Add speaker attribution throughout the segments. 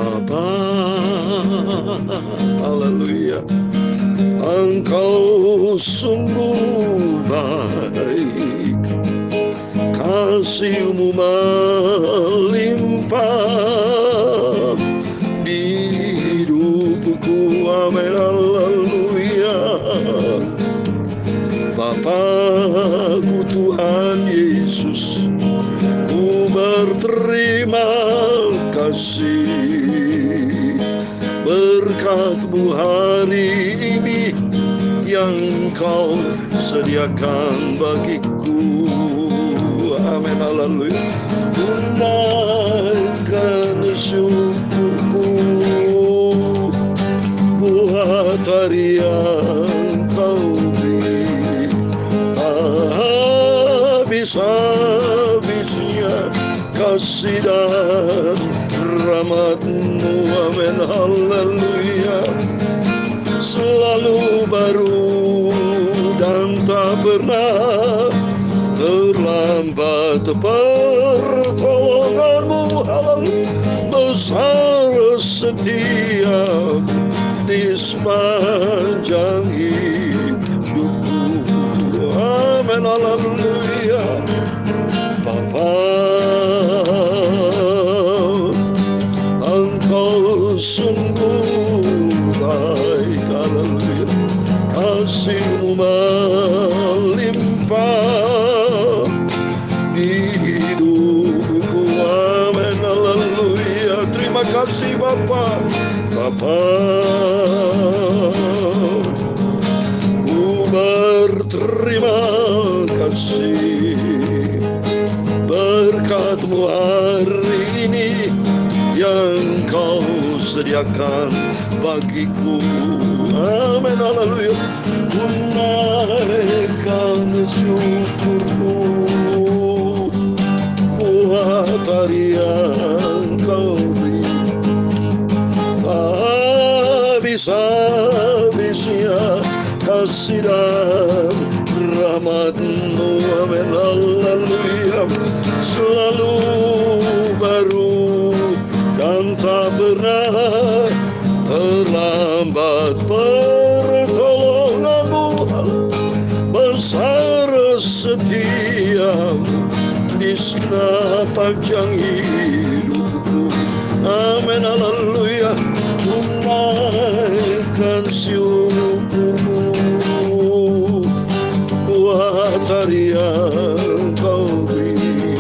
Speaker 1: Bapa, haleluya, Engkau sungguh baik, kasih-Mu melimpah di hidupku, amin, haleluya. Bapa-Ku Tuhan Yesus, ku berterima kasih berkat-Mu hari ini yang Kau sediakan bagiku, amin, haleluya. Tunaikan syukurku buat hari yang Kau beri, habis-habisnya kasih dan rahmat-Mu, amin, haleluya. Selalu baru dan tak pernah terlambat pertolongan-Mu, haleluya. Besar setia di sepanjang hidupku, amin, haleluya. Bapa, Engkau sungguh baik, haleluya. Kasih-Mu melimpah di hidupku, amin, haleluya. Terima kasih Bapa. Bapa, ku berterima kasih berkat-Mu hari ini yang Kau sediakan bagiku, amin, haleluya. Ku naikkan syukurku buat hari yang Kau beri, habis-habisnya kasih dan rahmat-Mu, amin, haleluya. Selalu baru dan tak pernah terlambat pertolongan-Mu, besar setia-Mu di sepanjang hidupku, amin, haleluya. Tunaikan syukurku buat hari yang Kau beri,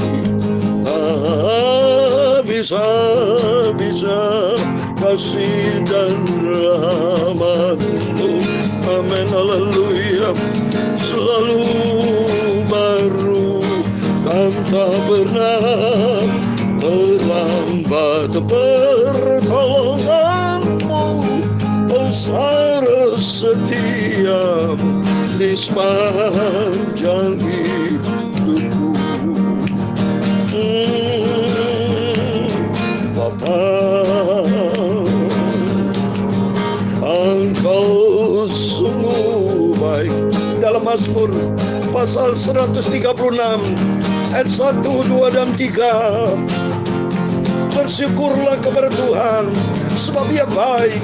Speaker 1: habis-habisnya kasih dan rahmat-Mu, amin, haleluya. Selalu baru dan tak pernah terlambat pertolongan-Mu, besar setia-Mu di sepanjang hidupku. Bapa, Engkau sungguh baik. Dalam Mazmur pasal 136 ayat 1, 2, dan 3, bersyukurlah kepada Tuhan sebab Ia baik,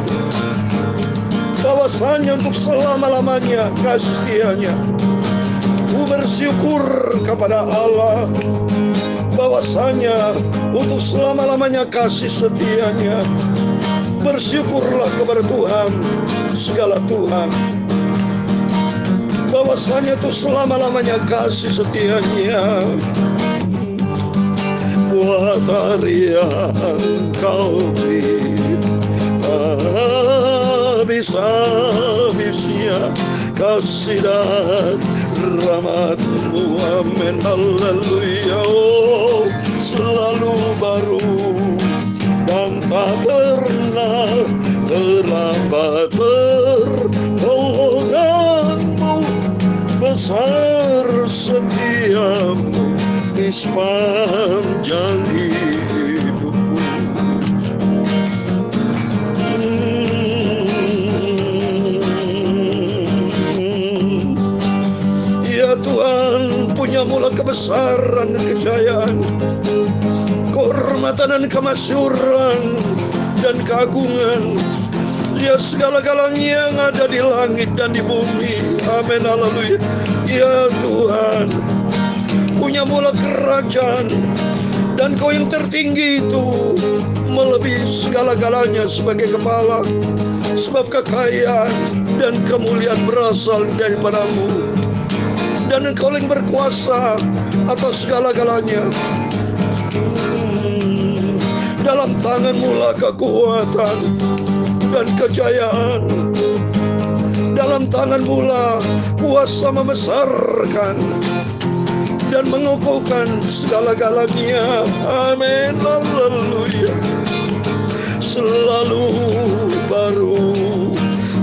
Speaker 1: bahwasanya untuk selama-lamanya kasih setia-Nya. Ku bersyukur kepada Allah, bahwasanya untuk selama-lamanya kasih setia-Nya. Bersyukurlah kepada Tuhan, segala Tuhan, bahwasanya itu selama-lamanya kasih setia-Nya. Buat hari yang Kau beri, habis-habisnya kasih dan rahmat-Mu, amin, haleluya. Oh, selalu baru dan tak pernah terlambat pertolongan-Mu, besar setia-Mu di sepanjang hidupku. Ya Tuhan, punya mula kebesaran dan kejayaan, kehormatan dan kemasyhuran dan keagungan. Ya, segala-galanya yang ada di langit dan di bumi. Amin, haleluya. Ya Tuhan, punya mula kerajaan, dan Kau yang tertinggi itu melebihi segala-galanya sebagai kepala. Sebab kekayaan dan kemuliaan berasal daripada-Mu, dan Engkau yang berkuasa atas segala-galanya. Dalam tangan-Mu lah kekuatan dan kejayaan. Dalam tangan-Mu lah kuasa membesarkan dan mengukuhkan segala-galanya. Amin, haleluya. Selalu baru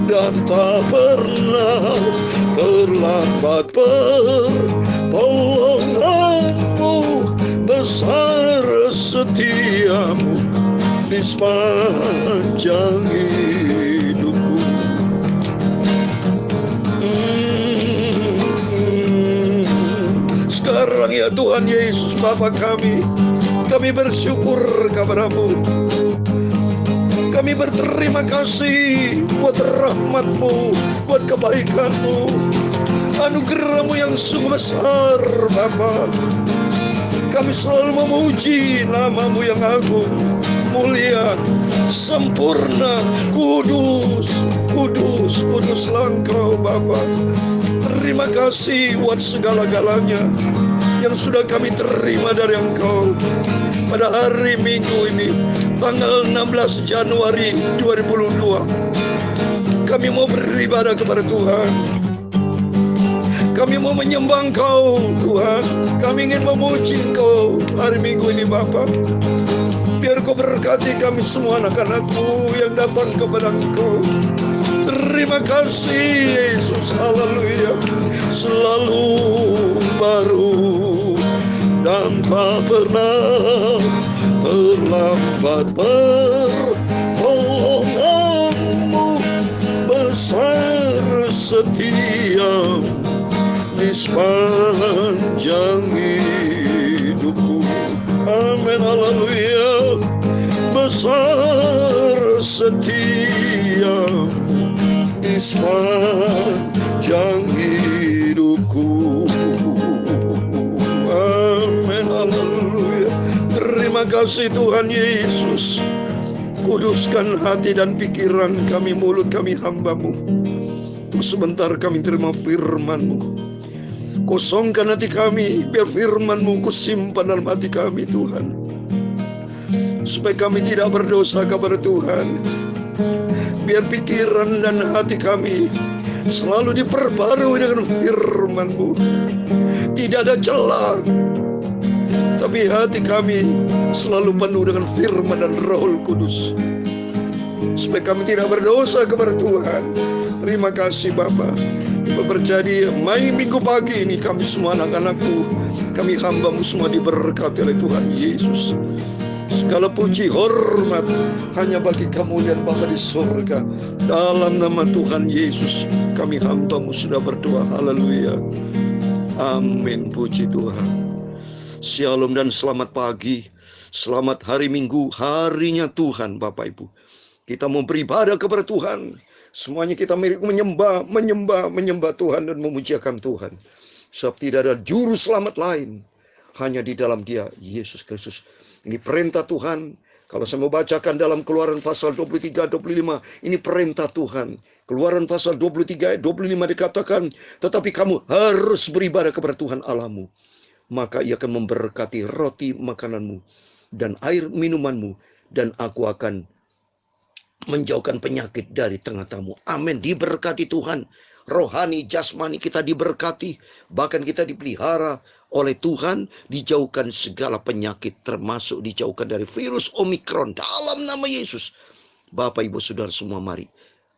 Speaker 1: dan tak pernah terlambat pertolongan-Mu, besar setiamu di sepanjang hidupku. Sekarang ya Tuhan Yesus Bapa kami bersyukur kepada-Mu. Kami berterima kasih buat rahmat-Mu, buat kebaikan-Mu, anugerah-Mu yang sungguh besar Bapa. Kami selalu memuji nama-Mu yang agung, mulia, sempurna, kudus, kudus, kuduslah Engkau Bapa. Terima kasih buat segala-galanya yang sudah kami terima dari Engkau. Pada hari Minggu ini, tanggal 16 Januari 2022, kami mau beribadah kepada Tuhan. Kami mau menyembah Engkau Tuhan. Kami ingin memuji Engkau hari Minggu ini Bapa. Biar Kau berkati kami semua anak-anak-Mu yang datang kepada Engkau. Terima kasih Yesus, haleluya. Selalu baru dan tak pernah terlambat pertolongan-Mu, besar setia di sepanjang hidupku. Amin, haleluya. Besar setia di sepanjang hidupku. Amin, haleluya. Terima kasih Tuhan Yesus. Kuduskan hati dan pikiran kami, mulut kami hamba-Mu. Untuk sebentar kami terima firman-Mu. Kosongkan hati kami, biar firman-Mu kusimpan dalam hati kami Tuhan. Supaya kami tidak berdosa kepada Tuhan. Biar pikiran dan hati kami selalu diperbarui dengan firman-Mu. Tidak ada celah, tapi hati kami selalu penuh dengan firman dan Roh Kudus. Supaya kami tidak berdosa kepada Tuhan. Terima kasih Bapa. Berjadi Minggu pagi ini kami semua anak-anak-Mu, kami hamba-Mu semua diberkati oleh Tuhan Yesus. Segala puji hormat hanya bagi kemuliaan Bapa di surga. Dalam nama Tuhan Yesus kami hamba-Mu sudah berdoa. Haleluya. Amin. Puji Tuhan. Shalom dan selamat pagi. Selamat hari Minggu, harinya Tuhan Bapak Ibu. Kita mau beribadah kepada Tuhan. Semuanya kita menyembah Tuhan dan memujiakan Tuhan. Sebab tidak ada juru selamat lain, hanya di dalam Dia, Yesus Kristus. Ini perintah Tuhan. Kalau saya mau bacakan dalam Keluaran pasal 23-25, ini perintah Tuhan. Keluaran pasal 23 ayat 25 dikatakan, tetapi kamu harus beribadah kepada Tuhan Allahmu. Maka Ia akan memberkati roti makananmu dan air minumanmu, dan Aku akan menjauhkan penyakit dari tengah-tengahmu. Amin. Diberkati Tuhan. Rohani, jasmani kita diberkati. Bahkan kita dipelihara oleh Tuhan. Dijauhkan segala penyakit, termasuk dijauhkan dari virus Omikron. Dalam nama Yesus. Bapak, Ibu, Saudara semua, mari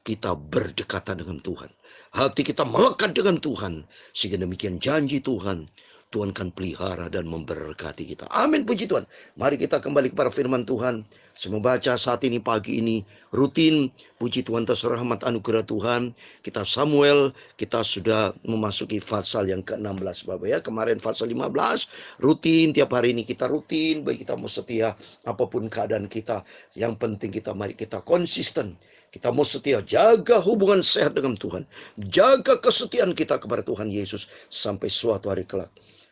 Speaker 1: kita berdekatan dengan Tuhan. Hati kita melekat dengan Tuhan. Sehingga demikian janji Tuhan. Tuhan akan pelihara dan memberkati kita. Amin, puji Tuhan. Mari kita kembali kepada firman Tuhan. Saya membaca saat ini pagi ini rutin, puji Tuhan atas rahmat anugerah Tuhan. Kita Samuel, kita sudah memasuki pasal yang ke-16 Bapak ya. Kemarin pasal 15, rutin tiap hari ini kita rutin, baik kita mau setia apapun keadaan kita. Yang penting mari kita konsisten. Kita mau setia, jaga hubungan sehat dengan Tuhan. Jaga kesetiaan kita kepada Tuhan Yesus sampai suatu hari kelak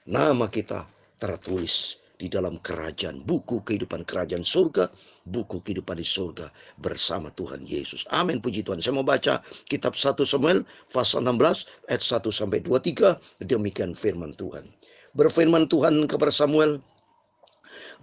Speaker 1: nama kita tertulis di dalam kerajaan, buku kehidupan kerajaan surga, buku kehidupan di surga bersama Tuhan Yesus. Amin, puji Tuhan. Saya mau baca kitab 1 Samuel pasal 16 ayat 1 sampai 23. Demikian firman Tuhan. Berfirman Tuhan kepada Samuel,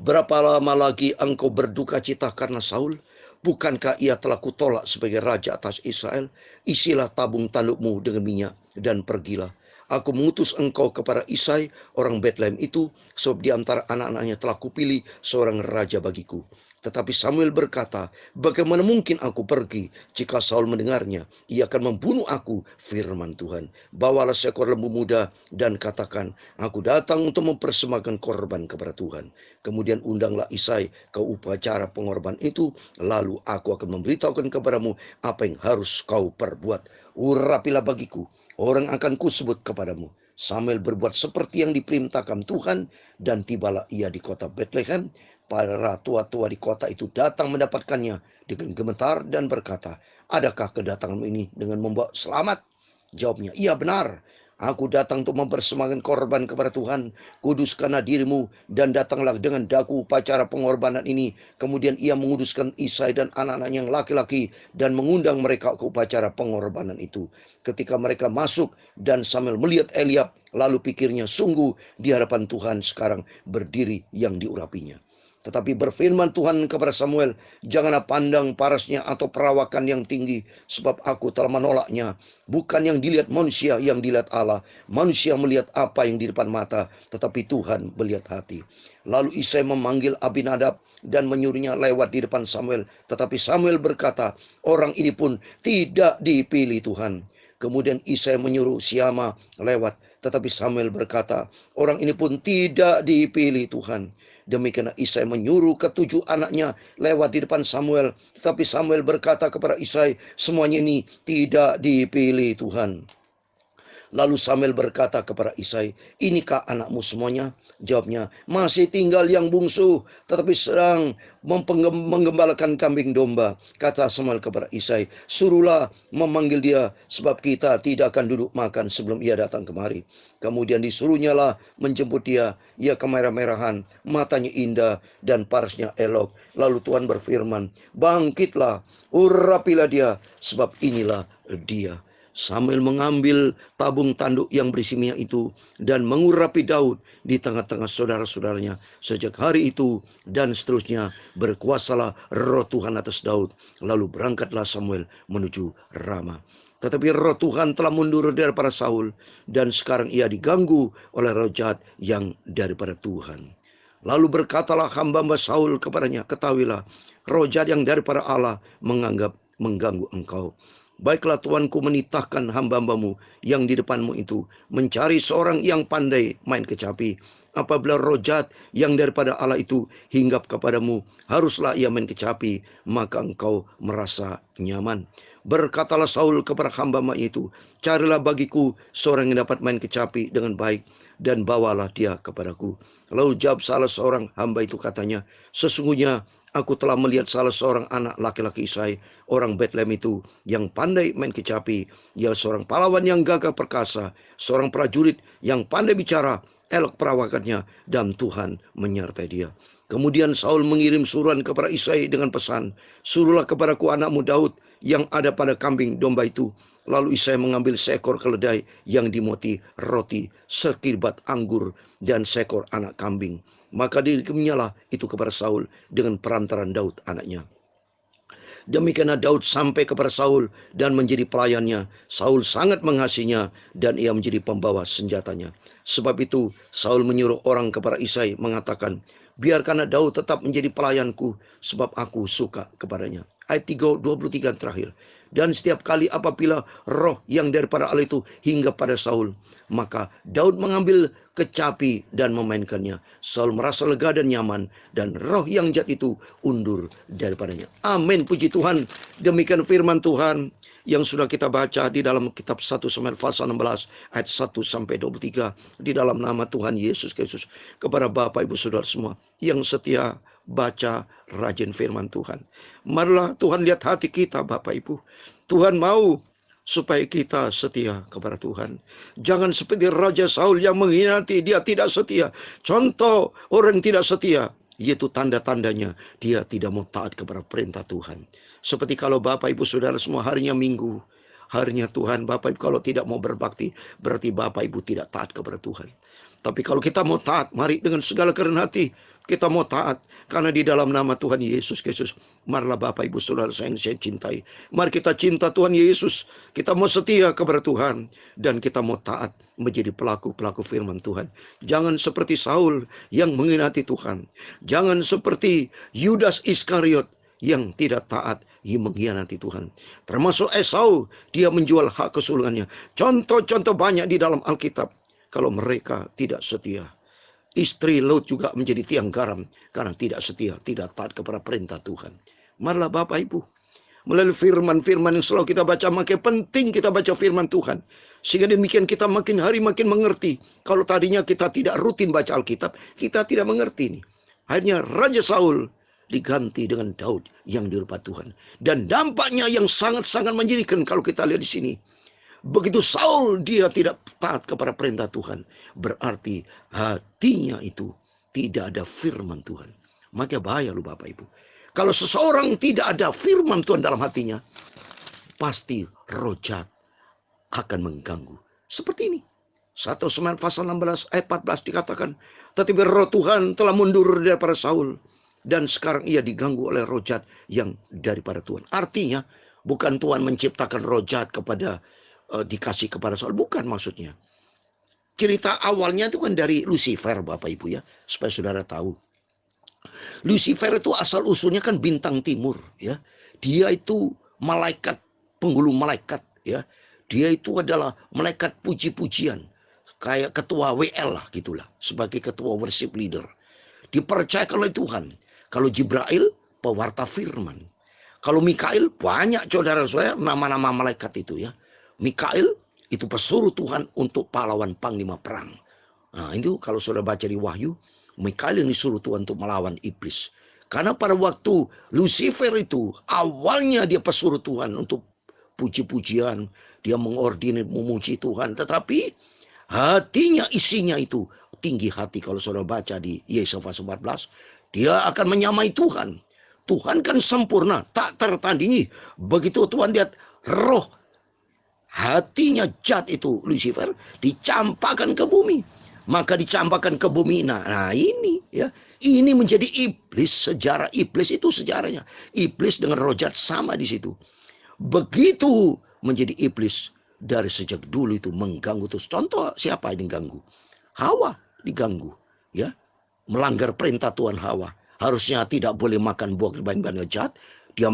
Speaker 1: berapa lama lagi engkau berduka cita karena Saul? Bukankah ia telah kutolak sebagai raja atas Israel? Isilah tabung tandukmu dengan minyak dan pergilah. Aku mengutus engkau kepada Isai, orang Betlehem itu, sebab di antara anak-anaknya telah kupilih seorang raja bagiku. Tetapi Samuel berkata, bagaimana mungkin aku pergi? Jika Saul mendengarnya, ia akan membunuh aku, firman Tuhan. Bawalah seekor lembu muda dan katakan, aku datang untuk mempersembahkan korban kepada Tuhan. Kemudian undanglah Isai ke upacara pengorban itu, lalu aku akan memberitahukan kepadamu apa yang harus kau perbuat. Urapilah bagiku, orang akan kusebut kepadamu. Samuel berbuat seperti yang diperintahkan Tuhan, dan tibalah ia di kota Betlehem. Para tua-tua di kota itu datang mendapatkannya dengan gemetar dan berkata, adakah kedatanganmu ini dengan membawa selamat? Jawabnya, iya benar. Aku datang untuk mempersembahkan korban kepada Tuhan. Kuduskanlah dirimu dan datanglah dengan daku upacara pengorbanan ini. Kemudian ia menguduskan Isai dan anak-anak yang laki-laki dan mengundang mereka ke upacara pengorbanan itu. Ketika mereka masuk dan Samuel melihat Eliab, lalu pikirnya, sungguh di hadapan Tuhan sekarang berdiri yang diurapinya. Tetapi berfirman Tuhan kepada Samuel, janganlah pandang parasnya atau perawakan yang tinggi, sebab aku telah menolaknya. Bukan yang dilihat manusia, yang dilihat Allah. Manusia melihat apa yang di depan mata, tetapi Tuhan melihat hati. Lalu Isai memanggil Abinadab dan menyuruhnya lewat di depan Samuel. Tetapi Samuel berkata, orang ini pun tidak dipilih Tuhan. Kemudian Isai menyuruh Syama lewat. Tetapi Samuel berkata, orang ini pun tidak dipilih Tuhan. Demikianlah Isai menyuruh ketujuh anaknya lewat di depan Samuel. Tetapi Samuel berkata kepada Isai, semuanya ini tidak dipilih Tuhan. Lalu Samuel berkata kepada Isai, inikah anakmu semuanya? Jawabnya, masih tinggal yang bungsu, tetapi sedang menggembalakan kambing domba. Kata Samuel kepada Isai, suruhlah memanggil dia, sebab kita tidak akan duduk makan sebelum ia datang kemari. Kemudian disuruhnya lah menjemput dia. Ia kemerah-merahan, matanya indah dan parasnya elok. Lalu Tuhan berfirman, bangkitlah, urapilah dia, sebab inilah dia. Samuel mengambil tabung tanduk yang berisi minyak itu dan mengurapi Daud di tengah-tengah saudara-saudaranya. Sejak hari itu dan seterusnya berkuasalah roh Tuhan atas Daud. Lalu berangkatlah Samuel menuju Rama. Tetapi roh Tuhan telah mundur daripada Saul, dan sekarang ia diganggu oleh roh jahat yang daripada Tuhan. Lalu berkatalah hamba-hamba Saul kepadanya, ketahuilah, roh jahat yang daripada Allah mengganggu engkau. Baiklah Tuanku menitahkan hamba-hambamu yang di depanmu itu mencari seorang yang pandai main kecapi. Apabila roh jahat yang daripada Allah itu hinggap kepadamu, haruslah ia main kecapi, maka engkau merasa nyaman. Berkatalah Saul kepada hamba-hamba itu, carilah bagiku seorang yang dapat main kecapi dengan baik, dan bawalah dia kepadaku. Lalu jawab salah seorang hamba itu, katanya, sesungguhnya aku telah melihat salah seorang anak laki-laki Isai, orang Betlehem itu, yang pandai main kecapi. Ia seorang pahlawan yang gagah perkasa, seorang prajurit yang pandai bicara, elok perawakannya, dan Tuhan menyertai dia. Kemudian Saul mengirim suruhan kepada Isai dengan pesan, suruhlah kepadaku anakmu Daud yang ada pada kambing domba itu. Lalu Isai mengambil seekor keledai yang dimuati roti, sekirbat anggur, dan seekor anak kambing. Maka dikirimnyalah itu kepada Saul dengan perantaran Daud anaknya. Demikianlah Daud sampai kepada Saul dan menjadi pelayannya. Saul sangat mengasihinya dan ia menjadi pembawa senjatanya. Sebab itu Saul menyuruh orang kepada Isai mengatakan, biarkanlah Daud tetap menjadi pelayanku, sebab aku suka kepadanya. ayat 23 terakhir. Dan setiap kali apabila roh yang daripada Allah itu hingga pada Saul, maka Daud mengambil kecapi dan memainkannya. Saul merasa lega dan nyaman, dan roh yang jahat itu undur daripadanya. Amin, puji Tuhan. Demikian firman Tuhan yang sudah kita baca di dalam kitab 1 Samuel pasal 16 ayat 1 sampai 23 di dalam nama Tuhan Yesus Kristus. Kepada Bapak Ibu Saudara semua yang setia baca rajin firman Tuhan, marilah Tuhan lihat hati kita Bapak Ibu. Tuhan mau supaya kita setia kepada Tuhan. Jangan seperti Raja Saul yang mengkhianati, dia tidak setia. Contoh orang tidak setia, yaitu tanda-tandanya dia tidak mau taat kepada perintah Tuhan. Seperti kalau Bapak Ibu Saudara semua harinya Minggu, harinya Tuhan, Bapak Ibu kalau tidak mau berbakti, berarti Bapak Ibu tidak taat kepada Tuhan. Tapi kalau kita mau taat, mari dengan segala kerendahan hati kita mau taat, karena di dalam nama Tuhan Yesus Kristus. Marilah Bapak Ibu Saudara yang saya cintai, mari kita cinta Tuhan Yesus. Kita mau setia kepada Tuhan, dan kita mau taat menjadi pelaku-pelaku firman Tuhan. Jangan seperti Saul yang mengkhianati Tuhan. Jangan seperti Yudas Iskariot yang tidak taat, ia mengkhianati Tuhan. Termasuk Esau, dia menjual hak kesulungannya. Contoh-contoh banyak di dalam Alkitab. Kalau mereka tidak setia. Istri Lot juga menjadi tiang garam karena tidak setia, tidak taat kepada perintah Tuhan. Marilah Bapak Ibu, melalui firman-firman yang selalu kita baca, makin penting kita baca firman Tuhan. Sehingga demikian kita makin hari makin mengerti. Kalau tadinya kita tidak rutin baca Alkitab, kita tidak mengerti nih. Akhirnya Raja Saul diganti dengan Daud yang dirupa Tuhan. Dan dampaknya yang sangat-sangat menyedihkan kalau kita lihat di sini. Begitu Saul dia tidak taat kepada perintah Tuhan, berarti hatinya itu tidak ada firman Tuhan. Maka bahaya loh Bapak Ibu. Kalau seseorang tidak ada firman Tuhan dalam hatinya, pasti roh jahat akan mengganggu. Seperti ini. 1 Samuel pasal 16 ayat 14 dikatakan, tetapi roh Tuhan telah mundur daripada Saul, dan sekarang ia diganggu oleh roh jahat yang daripada Tuhan. Artinya bukan Tuhan menciptakan roh jahat kepada dikasih kepada Saul, bukan maksudnya. Cerita awalnya itu kan dari Lucifer Bapak Ibu ya, supaya saudara tahu. Lucifer itu asal usulnya kan bintang timur ya. Dia itu malaikat, penghulu malaikat ya. Dia itu adalah malaikat puji-pujian, kayak ketua WL lah gitulah, sebagai ketua worship leader. Dipercayakan oleh Tuhan. Kalau Jibril pewarta firman. Kalau Mikail banyak saudara-saudara nama-nama malaikat itu ya. Mikail itu pesuruh Tuhan untuk pahlawan panglima perang. Nah itu kalau saudara baca di Wahyu, Mikail yang disuruh Tuhan untuk melawan iblis. Karena pada waktu Lucifer itu awalnya dia pesuruh Tuhan untuk puji-pujian, dia mengordinir memuji Tuhan, tetapi hatinya isinya itu tinggi hati. Kalau saudara baca di Yesaya 14, dia akan menyamai Tuhan. Tuhan kan sempurna, tak tertandingi. Begitu Tuhan lihat roh hatinya jahat itu Lucifer dicampakkan ke bumi. Maka dicampakkan ke bumi. Nah ini ya, ini menjadi iblis. Sejarah iblis itu sejarahnya. Iblis dengan roh jahat sama di situ. Begitu menjadi iblis dari sejak dulu itu mengganggu terus. Contoh siapa yang diganggu? Hawa diganggu ya. Melanggar perintah Tuhan Hawa. Harusnya tidak boleh makan buah kebanyakan jahat. Dia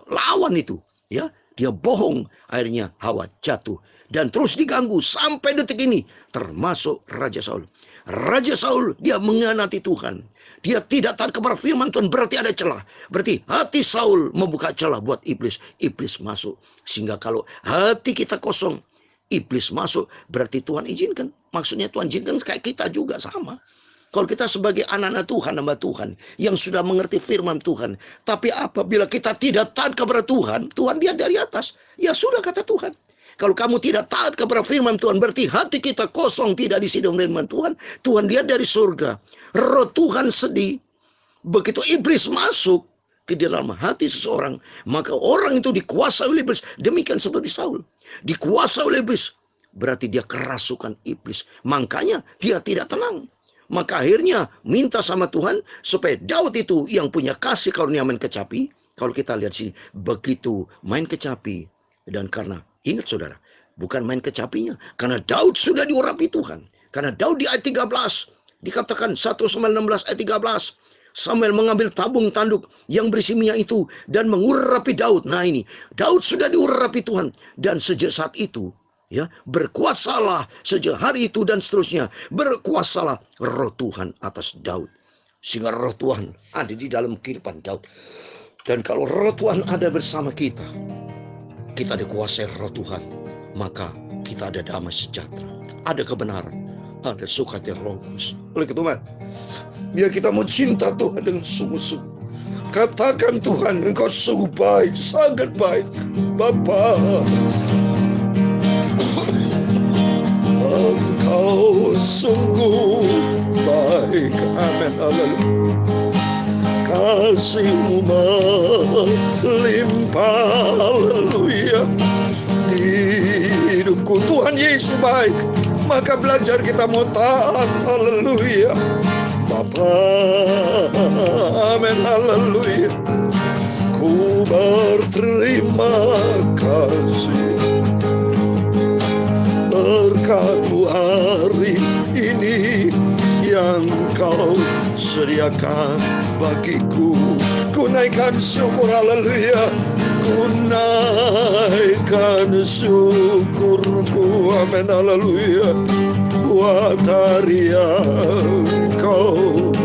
Speaker 1: lawan itu ya. Dia bohong, akhirnya Hawa jatuh. Dan terus diganggu sampai detik ini. Termasuk Raja Saul. Raja Saul dia mengkhianati Tuhan. Dia tidak taat kepada firman Tuhan, berarti ada celah. Berarti hati Saul membuka celah buat iblis. Iblis masuk. Sehingga kalau hati kita kosong, iblis masuk, berarti Tuhan izinkan. Maksudnya Tuhan izinkan kayak kita juga sama. Kalau kita sebagai anak-anak Tuhan, hamba Tuhan, yang sudah mengerti firman Tuhan. Tapi apabila kita tidak taat kepada Tuhan, Tuhan lihat dari atas. Ya sudah kata Tuhan. Kalau kamu tidak taat kepada firman Tuhan, berarti hati kita kosong, tidak diisi dengan firman Tuhan. Tuhan lihat dari surga. Roh Tuhan sedih. Begitu iblis masuk ke dalam hati seseorang, maka orang itu dikuasai oleh iblis. Demikian seperti Saul. Dikuasai oleh iblis. Berarti dia kerasukan iblis. Makanya dia tidak tenang. Maka akhirnya minta sama Tuhan supaya Daud itu yang punya kasih karunia main kecapi. Kalau kita lihat sini, begitu main kecapi. Dan karena, ingat saudara, bukan main kecapinya. Karena Daud sudah diurapi Tuhan. Karena Daud di ayat 13, dikatakan 1 Samuel 16 ayat 13. Samuel mengambil tabung tanduk yang berisi minyak itu dan mengurapi Daud. Nah ini, Daud sudah diurapi Tuhan. Dan sejak saat itu, ya, berkuasalah sejak hari itu dan seterusnya. Berkuasalah roh Tuhan atas Daud. Sehingga roh Tuhan ada di dalam kehidupan Daud. Dan kalau roh Tuhan ada bersama kita dikuasai roh Tuhan, maka kita ada damai sejahtera, ada kebenaran, ada sukacita Roh Kudus. Oleh karena biar kita mau cinta Tuhan dengan sungguh-sungguh. Katakan, Tuhan, Engkau sungguh baik, sangat baik, Bapa. Engkau sungguh baik. Amin. Haleluya. Kasih-Mu melimpah. Haleluya. Di hidupku Tuhan Yesus baik, maka belajar kita mau taat. Haleluya. Bapa, amin, haleluya. Ku berterima kasih berkat-Mu hari ini yang Kau sediakan bagiku. Ku naikkan syukur, haleluya. Ku naikkan syukurku, amin, haleluya. Buat hari yang Kau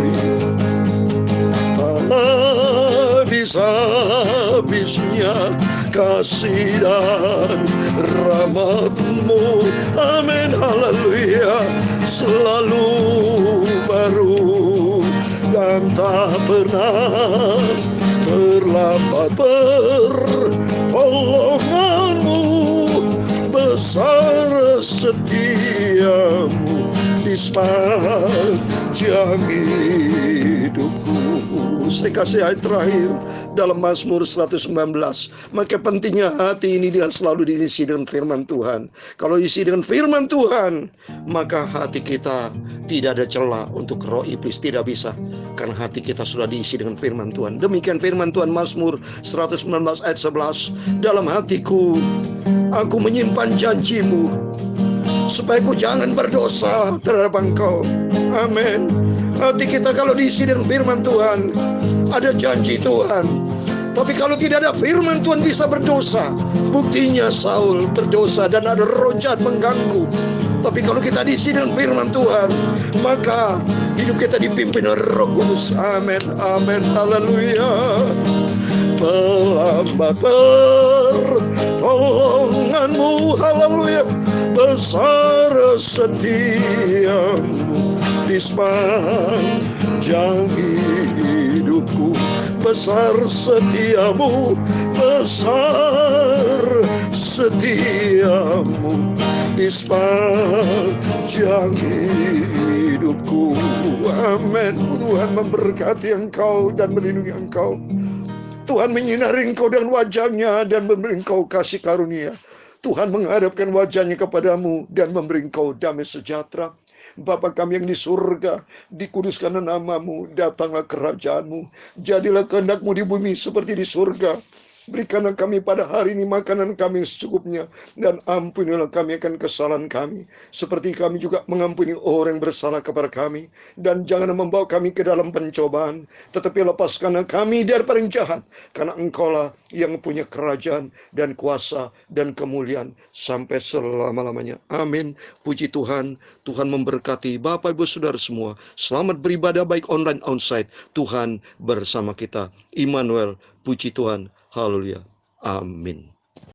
Speaker 1: habis-habisnya kasih dan rahmat-Mu, amin, haleluya. Selalu baru dan tak pernah terlambat. Pertolongan-Mu besar, setia-Mu di sepanjang hidupku. Saya kasih ayat terakhir dalam Mazmur 119. Maka pentingnya hati ini dia selalu diisi dengan firman Tuhan. Kalau isi dengan firman Tuhan, maka hati kita tidak ada celah untuk roh iblis, tidak bisa. Karena hati kita sudah diisi dengan firman Tuhan. Demikian firman Tuhan Mazmur 119 ayat 11. Dalam hatiku aku menyimpan janji-Mu, supaya ku jangan berdosa terhadap Engkau. Amin. Hati kita kalau diisi dengan firman Tuhan, ada janji Tuhan. Tapi kalau tidak ada firman Tuhan, bisa berdosa. Buktinya Saul berdosa dan ada roh jahat mengganggu. Tapi kalau kita diisi dengan firman Tuhan, maka hidup kita dipimpin oleh Roh Kudus. Amin, amin, haleluya. Melambat pertolongan-Mu, haleluya. Besar setia-Mu di sepanjang hidupku. Besar setia-Mu, besar setia-Mu di sepanjang hidupku. Amin. Tuhan memberkati engkau dan melindungi engkau. Tuhan menyinari engkau dengan wajah-Nya dan memberi engkau kasih karunia. Tuhan menghadapkan wajah-Nya kepadamu dan memberi engkau damai sejahtera. Bapa kami yang di surga, dikuduskanlah nama-Mu, datanglah kerajaan-Mu, jadilah kehendak-Mu di bumi seperti di surga. Berikanlah kami pada hari ini makanan kami secukupnya, dan ampunilah kami akan kesalahan kami, seperti kami juga mengampuni orang yang bersalah kepada kami. Dan jangan membawa kami ke dalam pencobaan, tetapi lepaskanlah kami daripada yang jahat, karena Engkaulah yang punya kerajaan dan kuasa dan kemuliaan sampai selama-lamanya. Amin. Puji Tuhan. Tuhan memberkati Bapak Ibu Saudara semua. Selamat beribadah baik online onsite. Tuhan bersama kita. Immanuel. Puji Tuhan. Haleluya. Amin.